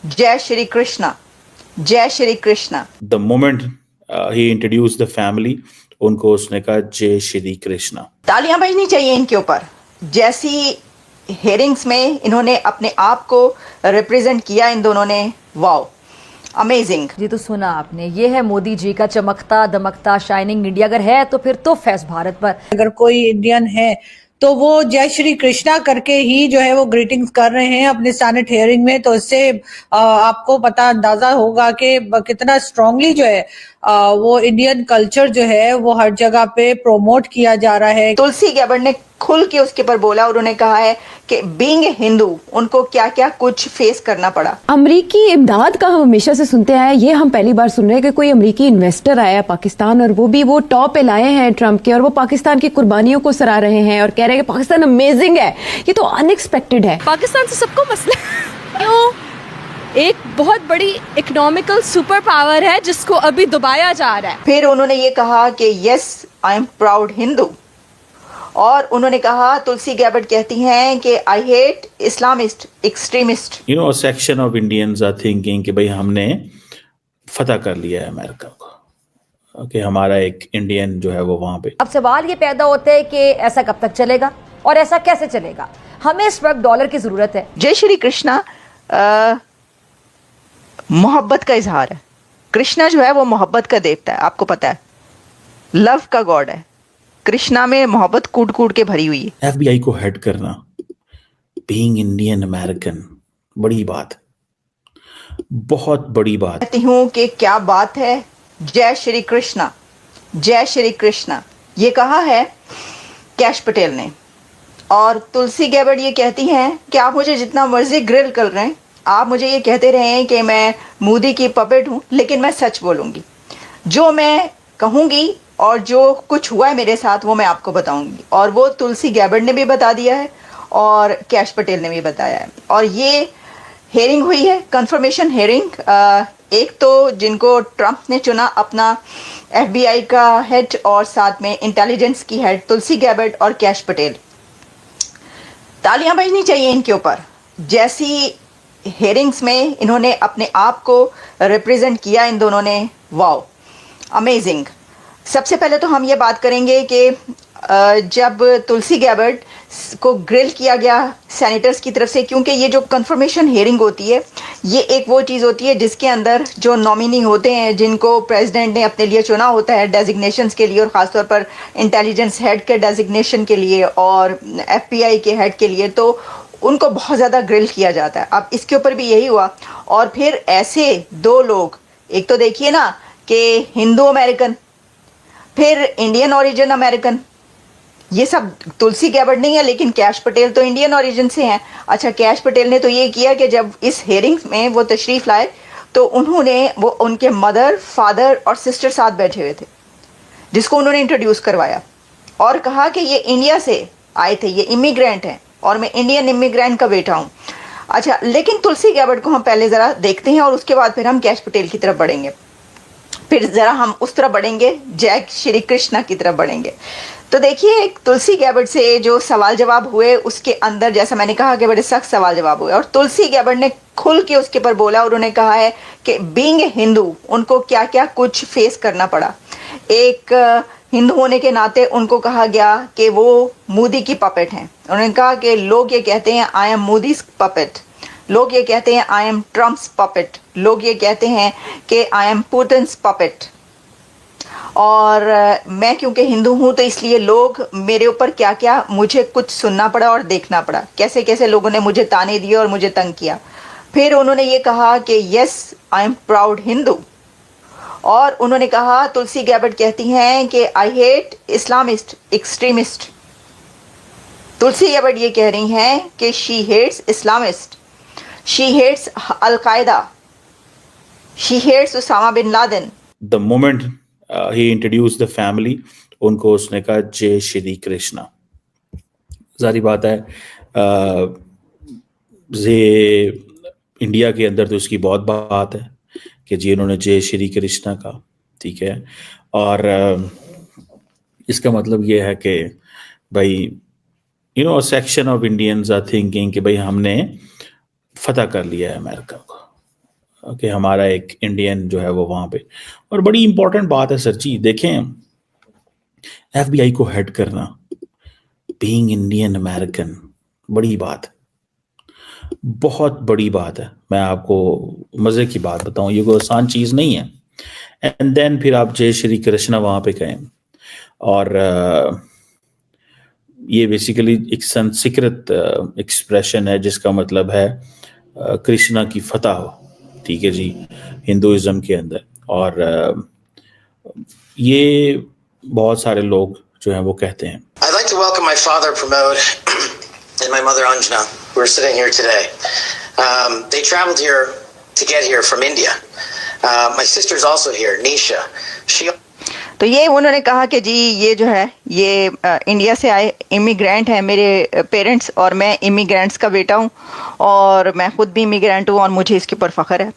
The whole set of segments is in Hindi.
जय श्री कृष्णा, जय Shri Krishna. The moment he introduce the family, उनको उसने कहा जय श्री कृष्णा। तालियां बजनी चाहिए इनके ऊपर। जैसी हेयरिंग्स में इन्होंने अपने आप को रिप्रेजेंट किया इन दोनों ने, वाओ, अमेजिंग। जी तो सुना आपने, ये है मोदी जी का चमकता दमकता शाइनिंग इंडिया। अगर है तो फिर तो फैस भारत पर। अगर कोई इंडियन है तो वो जय श्री कृष्णा करके ही जो है वो ग्रीटिंग्स कर रहे हैं अपने सैनेट हियरिंग में। तो इससे आपको पता अंदाजा होगा कि कितना स्ट्रांगली जो है वो इंडियन कल्चर जो है वो हर जगह पे प्रोमोट किया जा रहा है। तुलसी गैबर्ड ने खुल के उसके ऊपर बोला, उन्होंने कहा है कि बीइंग हिंदू उनको क्या क्या कुछ फेस करना पड़ा। अमरीकी इमदाद का हम हमेशा से सुनते आए, ये हम पहली बार सुन रहे हैं कि कोई अमरीकी इन्वेस्टर आया है पाकिस्तान, और वो टॉप पे लाए हैं ट्रंप के, और वो पाकिस्तान की कुर्बानियों को सराह रहे हैं और कह रहे हैं कि पाकिस्तान अमेजिंग है। ये तो अनएक्सपेक्टेड है। पाकिस्तान से सबको मसला क्यों? एक बहुत बड़ी इकोनॉमिकल सुपर पावर है जिसको अभी दबाया जा रहा है। फिर उन्होंने ये कहा कि yes I am proud Hindu, और उन्होंने कहा, तुलसी गैबर्ड कहती हैं कि I hate Islamist extremist. You know, section of Indians are thinking कि भाई हमने फतह कर लिया है अमेरिका को, कि हमारा एक इंडियन जो है वो वहां पे। अब सवाल ये पैदा होता है कि ऐसा कब तक चलेगा और ऐसा कैसे चलेगा? हमें इस वक्त डॉलर की जरूरत है। जय श्री कृष्णा मोहब्बत का इजहार है। कृष्णा जो है वो मोहब्बत का देवता है, आपको पता है, लव का गॉड है। कृष्णा में मोहब्बत कूट कूट के भरी हुई है। एफबीआई को हेड करना, बीइंग इंडियन अमेरिकन, बड़ी बात, बहुत बड़ी बात। कहती हूँ कि क्या बात है। जय श्री कृष्णा, जय श्री कृष्णा, ये कहा है कैश पटेल ने। और तुलसी गैबर्ड ये कहती हैं कि आप मुझे जितना मर्जी ग्रिल कर रहे हैं, आप मुझे ये कहते रहे हैं कि मैं मोदी की पपेट हूँ, लेकिन मैं सच बोलूँगी। जो मैं कहूँगी और जो कुछ हुआ है मेरे साथ वो मैं आपको बताऊँगी। और वो तुलसी गैबर्ड ने भी बता दिया है और कैश पटेल ने भी बताया है। और ये हेयरिंग हुई है, कंफर्मेशन हेयरिंग। एक तो जिनको ट्रंप ने चुना अपना एफबीआई का हेड, और साथ में इंटेलिजेंस की हेड तुलसी गैबर्ड और कैश पटेल। तालियां बजनी चाहिए इनके ऊपर। जैसी हेयरिंग्स में इन्होंने अपने आप को रिप्रेजेंट किया इन दोनों ने, वाओ, अमेजिंग। सबसे पहले तो हम ये बात करेंगे कि जब तुलसी गैबर्ड को ग्रिल किया गया सेनेटर्स की तरफ से, क्योंकि ये जो कंफर्मेशन हेयरिंग होती है ये एक वो चीज़ होती है जिसके अंदर जो नॉमिनी होते हैं, जिनको प्रेसिडेंट ने अपने लिए चुना होता है डेजिग्नेशंस के लिए, और ख़ासतौर पर इंटेलिजेंस हेड के डेजिग्नेशन के लिए और एफबीआई के हेड के लिए, तो उनको बहुत ज़्यादा ग्रिल किया जाता है। अब इसके ऊपर भी यही हुआ। और फिर ऐसे दो लोग, एक तो देखिए ना कि हिंदू अमेरिकन, फिर इंडियन ओरिजिन अमेरिकन, ये सब तुलसी गैबर्ड नहीं है, लेकिन कैश पटेल तो इंडियन ओरिजिन से हैं। अच्छा, कैश पटेल ने तो ये किया कि जब इस हेयरिंग में वो तशरीफ़ लाए तो वो उनके मदर, फादर और सिस्टर साथ बैठे हुए थे, जिसको उन्होंने इंट्रोड्यूस करवाया और कहा कि ये इंडिया से आए थे, ये इमिग्रेंट हैं और मैं इंडियन इमिग्रेंट का बेटा हूँ। अच्छा, लेकिन तुलसी गैबर्ड को हम पहले ज़रा देखते हैं और उसके बाद फिर हम कैश पटेल की तरफ बढ़ेंगे, फिर ज़रा हम उस तरफ बढ़ेंगे, जय श्री कृष्णा की तरफ बढ़ेंगे। तो देखिए, तुलसी गैबर्ड से जो सवाल जवाब हुए उसके अंदर, जैसा मैंने कहा कि बड़े सख्त सवाल जवाब हुए, और तुलसी गैबर्ड ने खुल के उसके ऊपर बोला, उन्होंने कहा है कि बीइंग हिंदू उनको क्या क्या कुछ फेस करना पड़ा। एक हिंदू होने के नाते उनको कहा गया कि वो मोदी की पपेट हैं। उन्होंने कहा कि लोग ये कहते हैं आई एम मोदीज पपेट, लोग ये कहते हैं आई एम ट्रम्प्स पपेट, लोग ये कहते हैं कि आई एम पुतिन्स पपेट। और मैं क्योंकि हिंदू हूँ तो इसलिए लोग मेरे ऊपर क्या क्या, मुझे कुछ सुनना पड़ा और देखना पड़ा, कैसे कैसे लोगों ने मुझे ताने दिए और मुझे तंग किया। फिर उन्होंने ये कहा कि yes I am proud Hindu, और उन्होंने कहा, तुलसी गैबर्ड कहती हैं कि I hate Islamist extremist. Tulsi Gabbard ये कह रही हैं कि she hates Islamist, she hates al Qaeda, she hates Osama bin Laden. The moment he introduce the family, उनको उसने कहा जय श्री कृष्णा। सारी बात है, ये इंडिया के अंदर तो इसकी बहुत बात है कि जी उन्होंने जय श्री कृष्णा का, ठीक है। और इसका मतलब ये है कि भाई you know, section of Indians are thinking कि भाई हमने फतह कर लिया है अमेरिका को, कि हमारा एक इंडियन जो है वो वहाँ पे। और बड़ी इंपॉर्टेंट बात है सर जी, देखें FBI को हेड करना, बीइंग इंडियन अमेरिकन, बड़ी बात, बहुत बड़ी बात है। मैं आपको मज़े की बात बताऊं, ये कोई आसान चीज़ नहीं है। एंड देन फिर आप जय श्री कृष्णा वहाँ पे कहें, और ये बेसिकली एक संस्कृत एक्सप्रेशन है जिसका मतलब है कृष्णा की फतह हो, ठीक है जी, हिंदुइज्म के अंदर। और ये बहुत सारे लोग जो हैं वो कहते हैं। I'd like to welcome my father Pramod and my mother Anjana, who are sitting here today. They traveled here to get here from India. My sister's also here, Nisha. She तो ये उन्होंने कहा कि जी ये जो है ये इंडिया से आए इमिग्रेंट है, मेरे पेरेंट्स, और मैं इमिग्रेंट्स का बेटा हूँ, और मैं खुद भी इमिग्रेंट हूँ, और मुझे इसके ऊपर फ़ख्र है,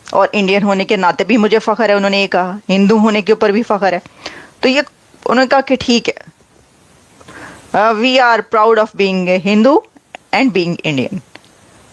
और इंडियन होने के नाते भी मुझे फ़ख्र है। उन्होंने ये कहा हिंदू होने के ऊपर भी फ़ख्र है। तो ये उन्होंने कहा कि ठीक है, we are proud of being Hindu and being Indian.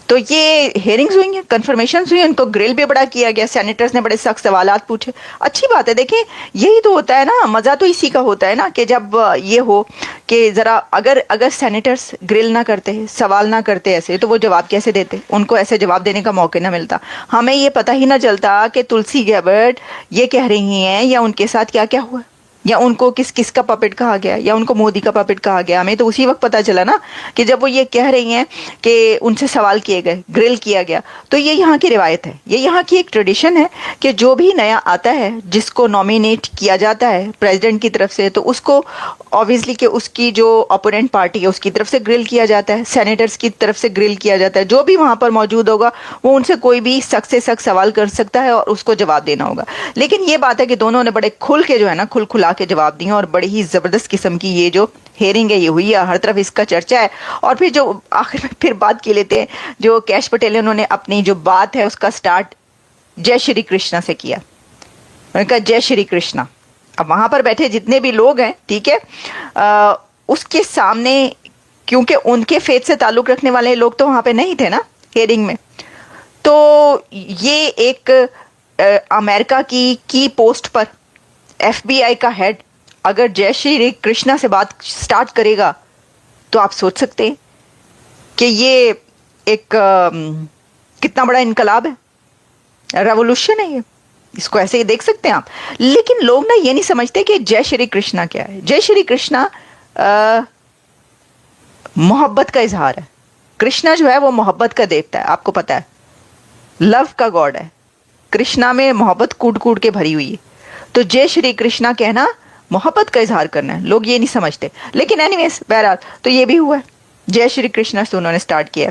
तो ये हेयरिंग्स हुई हैं, कन्फर्मेशन हुई, उनको ग्रिल भी बड़ा किया गया, सेनेटर्स ने बड़े सख्त सवालात पूछे। अच्छी बात है, देखें यही तो होता है ना, मज़ा तो इसी का होता है ना कि जब ये हो कि ज़रा अगर सेनेटर्स ग्रिल ना करते, सवाल ना करते ऐसे, तो वो जवाब कैसे देते, उनको ऐसे जवाब देने का मौका ना मिलता, हमें ये पता ही ना चलता कि तुलसी गैबर्ट ये कह रही हैं या उनके साथ क्या क्या हुआ, या उनको किस किस का पपेट कहा गया, या उनको मोदी का पपेट कहा गया। हमें तो उसी वक्त पता चला ना कि जब वो ये कह रही हैं कि उनसे सवाल किए गए, ग्रिल किया गया। तो ये यहाँ की रिवायत है, ये यहाँ की एक ट्रेडिशन है कि जो भी नया आता है, जिसको नॉमिनेट किया जाता है प्रेसिडेंट की तरफ से, तो उसको ऑब्वियसली कि उसकी जो अपोनेंट पार्टी है उसकी तरफ से ग्रिल किया जाता है, सेनेटर्स की तरफ से ग्रिल किया जाता है। जो भी वहाँ पर मौजूद होगा वो उनसे कोई भी सख्त से सख्त सवाल कर सकता है और उसको जवाब देना होगा। लेकिन ये बात है कि दोनों ने बड़े खुल के जो है ना, खुला के जवाब दिए, और बड़ी ही ज़बरदस्त किस्म की ये जो हेयरिंग है ये हुई है, हर तरफ इसका चर्चा है। और फिर जो आखिर में फिर बात की लेते हैं, जो कैश पटेल उन्होंने अपनी जो बात है उसका स्टार्ट जय श्री कृष्णा से किया। उन्होंने कहा जय श्री कृष्णा। अब वहाँ पर बैठे जितने भी लोग हैं, ठीक है, उसके सामने, क्योंकि उनके फेथ से ताल्लुक़ रखने वाले लोग तो वहाँ पे नहीं थे ना हेयरिंग में, तो ये एक अमेरिका की पोस्ट पर FBI का हेड अगर जय श्री कृष्णा से बात स्टार्ट करेगा, तो आप सोच सकते हैं कि ये एक कितना बड़ा इनकलाब है, रेवोल्यूशन है ये, इसको ऐसे ही देख सकते हैं आप। लेकिन लोग ना ये नहीं समझते कि जय श्री कृष्णा क्या है। जय श्री कृष्णा मोहब्बत का इजहार है। कृष्णा जो है वो मोहब्बत का देवता है, आपको पता है, लव का गॉड है। कृष्णा में मोहब्बत कूट कूट के भरी हुई है। तो जय श्री कृष्णा कहना मोहब्बत का इजहार करना है, लोग ये नहीं समझते। लेकिन एनीवेज बहरहाल तो ये भी हुआ है, जय श्री कृष्णा से उन्होंने स्टार्ट किया।